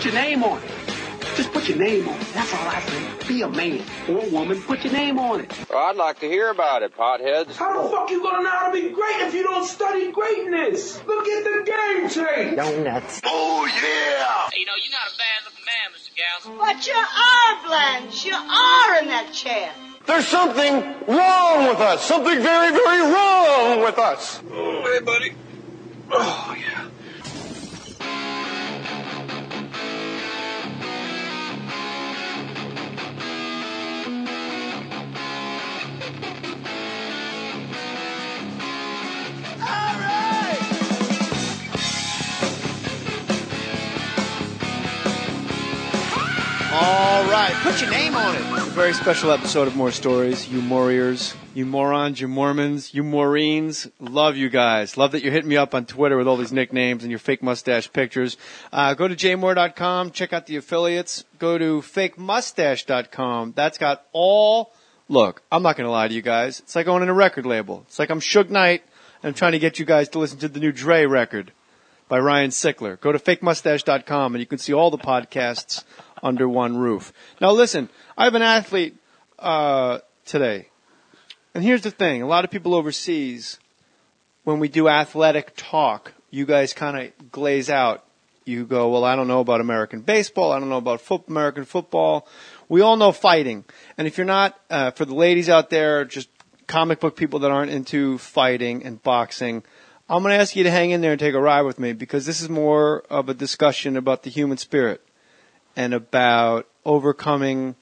your name on it. Just put your name on it. That's all I say. Be a man or a woman. Put your name on it. Well, I'd like to hear about it, potheads. How the fuck you gonna know how to be great if you don't study greatness? Look at the game tape. Donuts. Oh, yeah. You know, you're not a bad-looking man, Mr. Gals. But you are, Blanche. You are in that chair. There's something wrong with us. Something very, very wrong with us. Oh, hey, buddy. Oh, yeah. All right, put your name on it. A very special episode of Mohr Stories. You Warriors, you morons, you Mormons, you Maureen's. Love you guys. Love that you're hitting me up on Twitter with all these nicknames and your fake mustache pictures. Go to jmohr.com. Check out the affiliates. Go to fakemustache.com. That's got all... Look, I'm not going to lie to you guys. It's like owning a record label. It's like I'm Suge Knight and I'm trying to get you guys to listen to the new Dre record by Ryan Sickler. Go to fakemustache.com and you can see all the podcasts under one roof. Now listen, I have an athlete today. And here's the thing. A lot of people overseas, when we do athletic talk, you guys kind of glaze out. You go, well, I don't know about American baseball. I don't know about American football. We all know fighting. And if you're not, for the ladies out there, just comic book people that aren't into fighting and boxing, I'm going to ask you to hang in there and take a ride with me because this is more of a discussion about the human spirit and about overcoming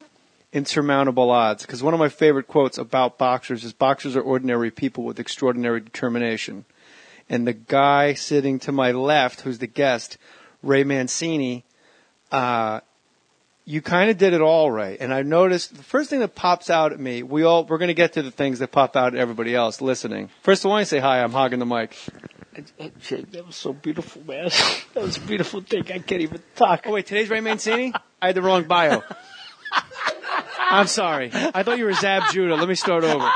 insurmountable odds. Because one of my favorite quotes about boxers is boxers are ordinary people with extraordinary determination. And the guy sitting to my left, who's the guest, Ray Mancini, you kind of did it all right. And I noticed the first thing that pops out at me, we're going to get to the things that pop out at everybody else listening. First of all, I want to say hi. I'm hogging the mic. That was so beautiful, man. That was a beautiful thing. I can't even talk. Oh, wait, today's Ray Mancini? I had the wrong bio. I'm sorry. I thought you were Zab Judah. Let me start over.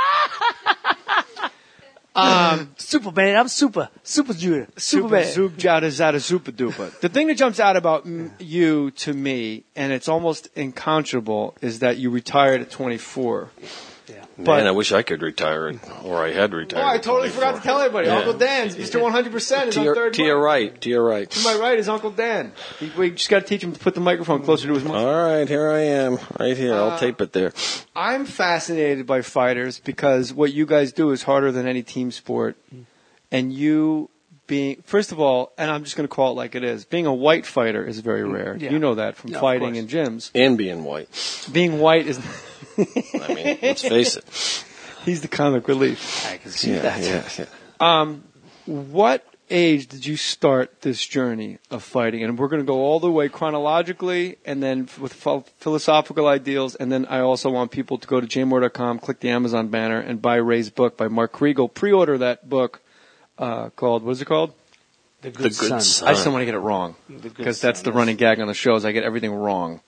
Super, man. I'm super. Super Judah. Super Zoop Jada Zada Zupa Dupa. The thing that jumps out about you to me, and it's almost inconscionable, is that you retired at 24. Yeah. Man, I wish I could retire, or I had retired. Oh, I totally forgot to tell everybody. Yeah. Uncle Dan's, Mr. 100% is on third. To your right. To my right is Uncle Dan. We just got to teach him to put the microphone closer to his mouth. All right, here I am, right here. I'll tape it there. I'm fascinated by fighters because what you guys do is harder than any team sport. And you being, first of all, and I'm just going to call it like it is, being a white fighter is very rare. Yeah. You know that from fighting in gyms. And being white. Being white is... I mean, let's face it. He's the comic relief. I can see that. Yeah. What age did you start this journey of fighting? And we're going to go all the way chronologically and then with philosophical ideals. And then I also want people to go to jmohr.com, click the Amazon banner, and buy Ray's book by Mark Kriegel. Pre-order that book called, what is it called? The Good Son. I just don't want to get it wrong because that's the running gag on the show is I get everything wrong.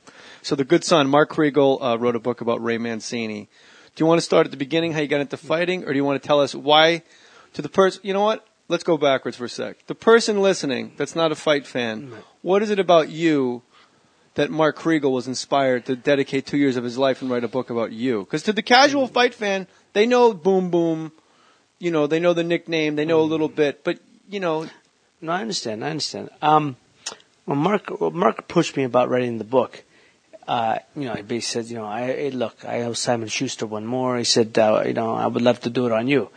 So The Good Son, Mark Kriegel wrote a book about Ray Mancini. Do you want to start at the beginning, how you got into fighting, or do you want to tell us why to the person, you know what? Let's go backwards for a sec. The person listening that's not a fight fan, what is it about you that Mark Kriegel was inspired to dedicate 2 years of his life and write a book about you? Because to the casual fight fan, they know Boom Boom, you know, they know the nickname, they know a little bit, but, you know. No, I understand. Well, Mark approached me about writing the book. He basically said, I have Simon Schuster one more. He said, I would love to do it on you.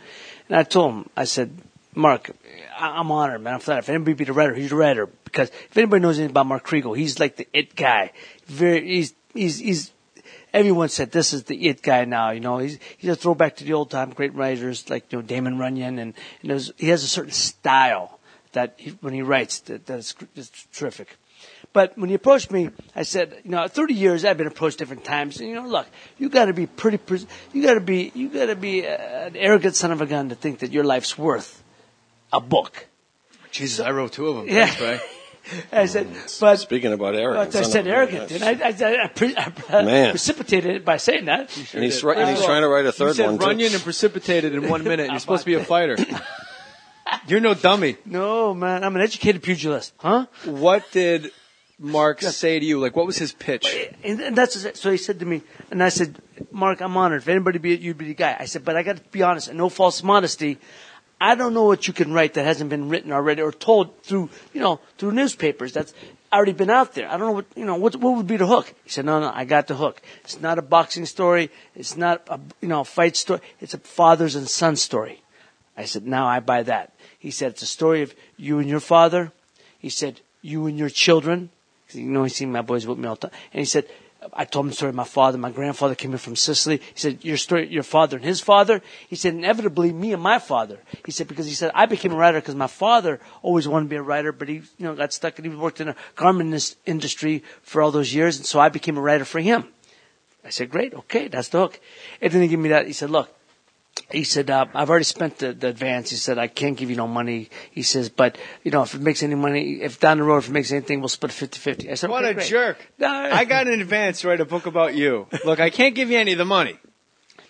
And I told him, I said, Mark, I'm honored, man. I'm flattered. If anybody be the writer, he's the writer. Because if anybody knows anything about Mark Kriegel, he's like the it guy. He's everyone said this is the it guy now. He's a throwback to the old time great writers like Damon Runyon, and he has a certain style that when he writes that's terrific. But when he approached me, I said, 30 years I've been approached different times. And, look, you got to be you got to be an arrogant son of a gun to think that your life's worth a book. Jesus, I wrote 2 of them. Yeah. Thanks, Ray. I said, but speaking about arrogance, I said arrogant, and I precipitated it by saying that. And he's trying to write a third you said one. Runyon and precipitated in 1 minute. And you're supposed to be a fighter. You're no dummy. No, man, I'm an educated pugilist, huh? What did Mark say to you? Like, what was his pitch? And that's so he said to me, and I said, Mark, I'm honored. If anybody be it, you'd be the guy. I said, but I got to be honest, and no false modesty. I don't know what you can write that hasn't been written already or told through newspapers. That's already been out there. I don't know what would be the hook. He said, no, I got the hook. It's not a boxing story. It's not a fight story. It's a fathers and sons story. I said, now I buy that. He said, it's a story of you and your father. He said, you and your children. He's seen my boys with me all the time. And he said, I told him the story of my father. My grandfather came in from Sicily. He said, your story, your father and his father. He said, inevitably, me and my father. He said, because he said, I became a writer because my father always wanted to be a writer, but he, got stuck and he worked in a garment industry for all those years. And so I became a writer for him. I said, great. Okay. That's the hook. And then he gave me that. He said, look, he said, I've already spent the advance. He said, I can't give you no money. He says, but, if it makes any money, if down the road, if it makes anything, we'll split 50-50. I said, what okay, a great. jerk. I got an advance to write a book about you. Look, I can't give you any of the money.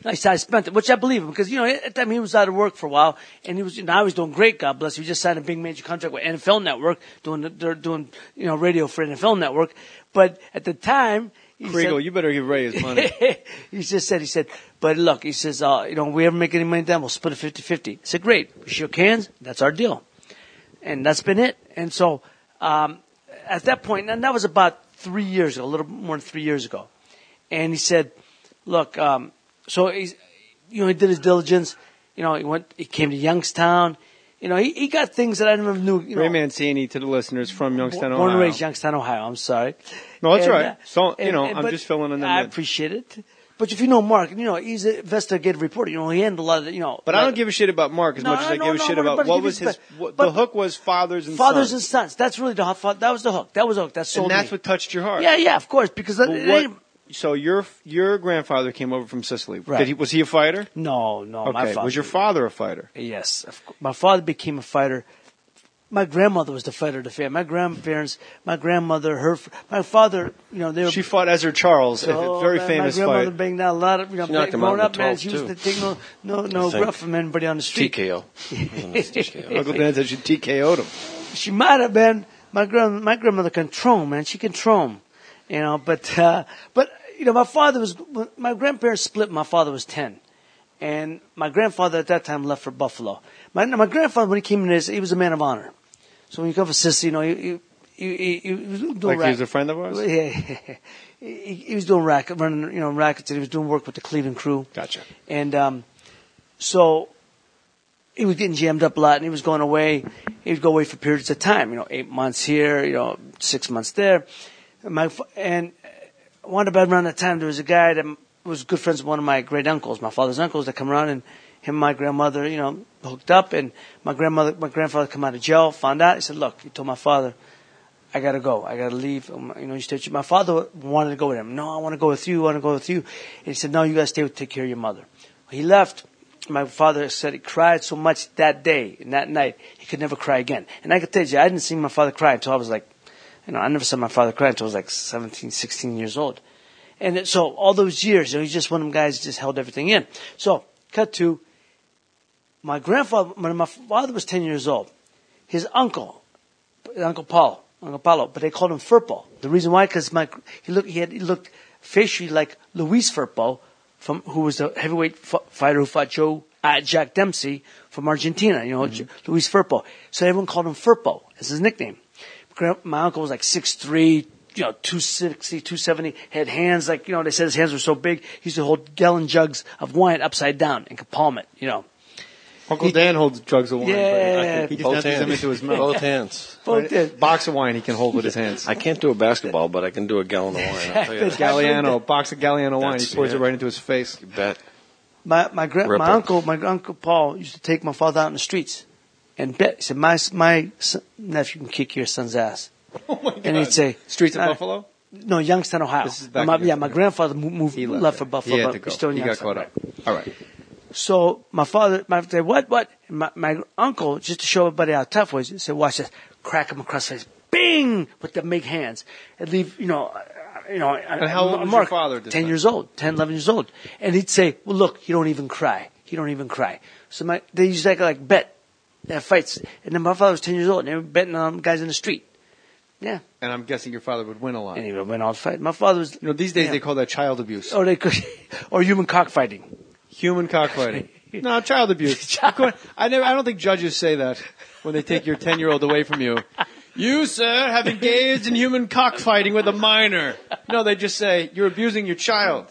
I said, I spent it, which I believe him, because, at the time he was out of work for a while, and he was, now he's doing great, God bless. He just signed a big major contract with NFL Network, doing radio for NFL Network. But at the time, Kriegel, you better give Ray his money. he said, but look, he says, we ever make any money down, we'll split it 50-50. I said, great. We shook hands. That's our deal. And that's been it. And so, at that point, and that was about 3 years ago, a little more than 3 years ago. And he said, look, so he did his diligence. He came to Youngstown. He got things that I never knew. Ray Mancini, to the listeners, from Youngstown, Ohio. Born and raised Youngstown, Ohio. I'm sorry. No, that's right. So, I'm just filling in the I appreciate it. But if you know Mark, he's an investigative reporter. He handled a lot of, But I don't give a shit about Mark as much as I give a shit about what was his. The hook was fathers and fathers sons. and sons. That's really the hook. That was the hook. That was the hook. That sold And that's me. what touched your heart. Yeah, of course. Because so your grandfather came over from Sicily. Right. Was he a fighter? No. Okay. My father. Was your father a fighter? Yes. My father became a fighter. My grandmother was the fighter of the family. My grandparents, my grandmother, my father, they were. She fought Ezra Charles, a very famous fight. My grandmother fight. banged out a lot of, growing up, man, she used to take no gruff from anybody on the street. TKO. Uncle Dan said she TKO'd him. She might have been. My grandmother can throw, man. She can throw. But my father was, my grandparents split, my father was 10. And my grandfather at that time left for Buffalo. My grandfather, when he came in, he was a man of honor. So when you come from Sicily, he was doing like he was a friend of ours? Yeah. He was doing rackets, and he was doing work with the Cleveland crew. Gotcha. And so he was getting jammed up a lot, and he was going away. He would go away for periods of time, 8 months here, 6 months there. And one about around that time, there was a guy that was good friends with one of my great uncles, my father's uncles, that come around, and him and my grandmother, hooked up, and my grandfather come out of jail, found out. He said, look, he told my father, I gotta go. I gotta leave. My father wanted to go with him. No, I want to go with you. And he said, no, you gotta stay take care of your mother. He left. My father said he cried so much that day and that night, he could never cry again. And I could tell you, I didn't see my father cry until I was like, I never saw my father cry until I was like 17, 16 years old. And so all those years, he's just one of them guys who just held everything in. So, cut to my grandfather, when my father was 10 years old, his Uncle Paulo, but they called him Firpo. The reason why, because he looked facially like Luis Firpo, who was the heavyweight fighter who fought Jack Dempsey from Argentina, Luis Firpo. So everyone called him Firpo as his nickname. My uncle was like 6'3", 260, 270, had hands like, they said his hands were so big, he used to hold gallon jugs of wine upside down and could palm it, Uncle Dan holds jugs of wine. Yeah. He just empties them into his mouth. Both hands. Box of wine he can hold with his hands. I can't do a basketball, but I can do a gallon of wine. I'll tell you that. Galliano, box of Galliano wine. He pours it right into his face. You bet. My uncle Paul used to take my father out in the streets and bet. He said, my nephew can kick your son's ass. Oh my God. And he'd say, streets of Buffalo? No, Youngstown, Ohio. This is back my grandfather left for Buffalo. He had to go. Still in He got Youngstown, caught up. All right. So my father said, what? And my uncle, just to show everybody how tough he was, he said, watch this. Crack him across the face. Bing! With the big hands. And leave, And how old was your father at this 10 time? years old. 10, 11 years old. And he'd say, well, look, he don't even cry. So they used to like bet. They have fights. And then my father was 10 years old, and they were betting on guys in the street. Yeah. And I'm guessing your father would win a lot. And he would win all the fight. My father was... These days they call that child abuse. Or they could... or human cockfighting. Human cockfighting. No, child abuse. I don't think judges say that when they take your 10-year-old away from you. You, sir, have engaged in human cockfighting with a minor. No, they just say, you're abusing your child.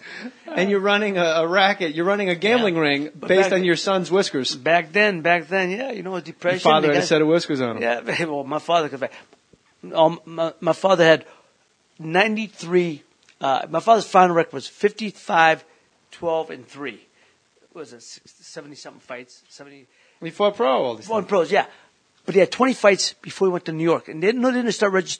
And you're running a racket. You're running a gambling ring based on your son's whiskers. Back then, yeah. Depression. Your father had a set of whiskers on him. Yeah, well, my father could fight. My father had 93. My father's final record was 55, 12, and 3. What was it, 70-something fights? 70. He fought pro all these Fought pros, yeah. But he had 20 fights before he went to New York. And they didn't start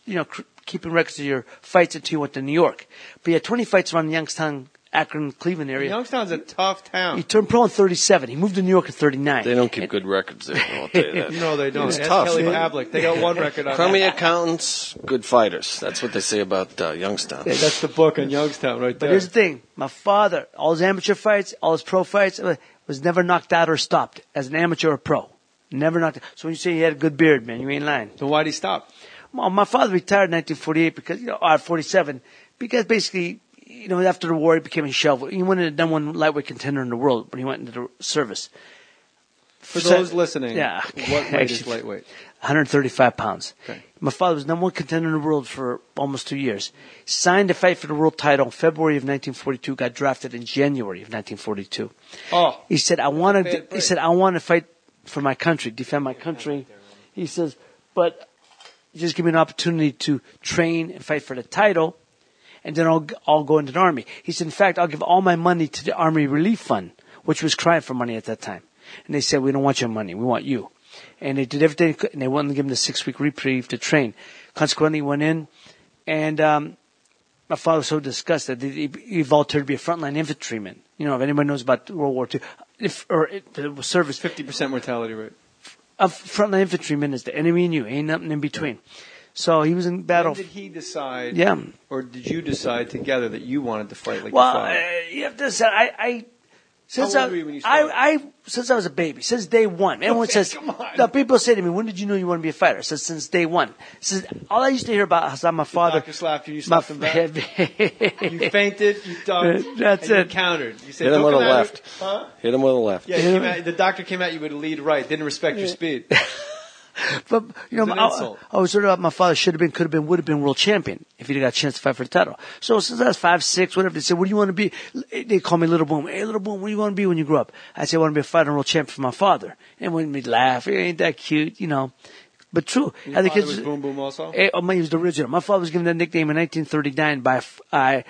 keeping records of your fights until he went to New York. But he had 20 fights around the Youngstown, Akron, Cleveland area. Youngstown's a tough town. He turned pro in 37. He moved to New York in 39. They don't keep good records there, I'll tell you that. No, they don't. It's Ask tough. Kelly Pavlik. They got one record on Crummy that. accountants, good fighters. That's what they say about Youngstown. Yeah, that's the book on Youngstown right there. But here's the thing. My father, all his amateur fights, all his pro fights, was never knocked out or stopped as an amateur or pro. Never knocked out. So when you say he had a good beard, man, you ain't lying. So why'd he stop? Well, my father retired in 1948 because, 47, because basically, after the war, he became a shelf. He wanted to number one lightweight contender in the world when he went into the service. For those listening, yeah. What weight is lightweight? 135 pounds. Okay. My father was number one contender in the world for almost 2 years. Signed to fight for the world title in February of 1942. Got drafted in January of 1942. Oh, he said, I want to fight for my country, defend my country. He says, but just give me an opportunity to train and fight for the title, and then I'll go into the Army. He said, in fact, I'll give all my money to the Army Relief Fund, which was crying for money at that time. And they said, we don't want your money, we want you. And they did everything, and they wanted to give him the 6-week reprieve to train. Consequently, he went in, and my father was so disgusted that he volunteered to be a frontline infantryman. If anybody knows about World War II, the service. 50% mortality rate. A frontline infantryman is the enemy and you. Ain't nothing in between. So he was in battle. When did he decide? Yeah. Or did you decide together that you wanted to fight like your father? You have to say, since How old were you when you started? Since I was a baby, since day one. Everyone says, come on. No, people say to me, when did you know you want to be a fighter? I said, since day one. All I used to hear about is my father. The doctor slapped you slapped him back? You fainted, you ducked, That's and it. you countered. You said, Hit him with a "Don't come at left. it." Huh? Hit him with a left. Yeah, the doctor came at you with a lead right, didn't respect your speed. But, an insult. I was sort of, my father should have been, could have been, would have been world champion if he'd got a chance to fight for the title. So since I was 5, 6, whatever, they said, what do you want to be? They call me Little Boom. Hey, Little Boom, what do you want to be when you grow up? I said, I want to be a fighter and world champion for my father. And when we'd laugh, ain't that cute, But true. Your father was Boom Boom also? He was the original. My father was given that nickname in 1939 by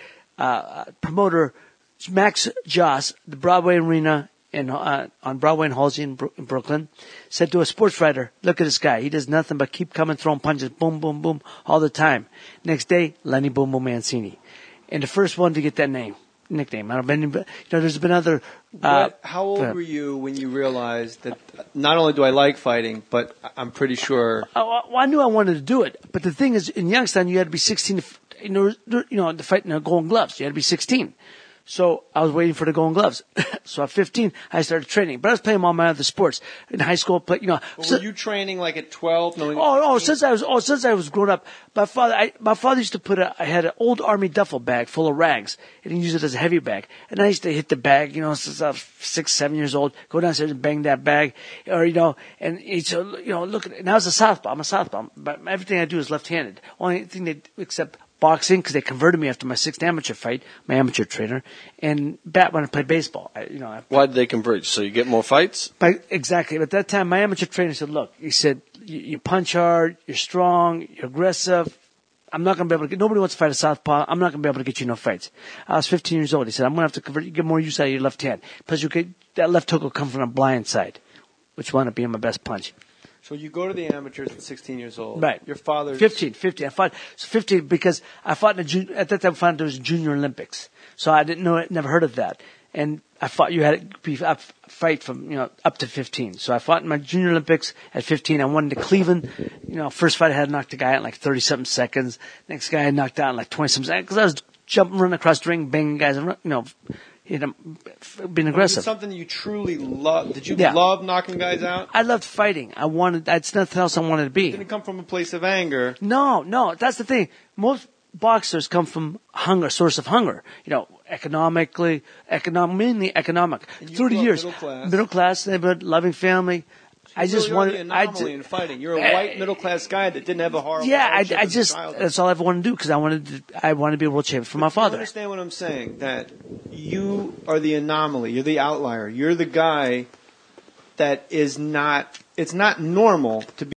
promoter Max Joss, the Broadway Arena on Broadway and Halsey in Brooklyn, said to a sports writer, look at this guy. He does nothing but keep coming, throwing punches, boom, boom, boom, all the time. Next day, Lenny Boom Boom Mancini. And the first one to get that nickname. There's been other... how old were you when you realized that not only do I like fighting, but I'm pretty sure... I knew I wanted to do it. But the thing is, in Youngstown, you had to be 16 to fight in the Golden Gloves. You had to be 16. So I was waiting for the Golden Gloves. So at 15, I started training. But I was playing all my other sports in high school. But were you training like at 12? Since I was grown up, my father used to I had an old army duffel bag full of rags, and he used it as a heavy bag. And I used to hit the bag, since I was 6, 7 years old, go downstairs and bang that bag, and he'd say, look at it. And I was a southpaw. I'm a southpaw, but everything I do is left-handed. Only thing except boxing, because they converted me after my 6th amateur fight, my amateur trainer, and bat when I played baseball. Why did they convert you? So you get more fights? Exactly. But at that time, my amateur trainer said, look, he said, you punch hard, you're strong, you're aggressive. I'm not going to be able to nobody wants to fight a southpaw. I'm not going to be able to get you no fights. I was 15 years old. He said, I'm going to have to convert you, get more use out of your left hand. Plus, that left hook will come from the blind side, which wound up being my best punch. So you go to the amateurs at 16 years old. Right. Your father's... 15. I fought 15 because I fought at that time I found there was Junior Olympics. So I didn't know it, never heard of that. And I fought, you had to be fight from, up to 15. So I fought in my Junior Olympics at 15. I won to Cleveland. First fight I had knocked a guy out in like 30-something seconds. Next guy I knocked out in like 20-something seconds. Because I was jumping, running across the ring, banging guys, being aggressive. Was it something you truly loved? Did you Yeah. love knocking guys out? I loved fighting. That's nothing else I wanted to be. It didn't come from a place of anger. No, that's the thing. Most boxers come from hunger, source of hunger. Mainly economic. And you 30 grew up years, middle class. neighborhood, loving family. I just wanted the anomaly in fighting. You're a white middle class guy that didn't have a horrible. Yeah, hardship as a child. that's all I ever wanted to do because I wanted to be a world champion for my You father. understand what I'm saying? That you are the anomaly. You're the outlier. You're the guy that is not. It's not normal to be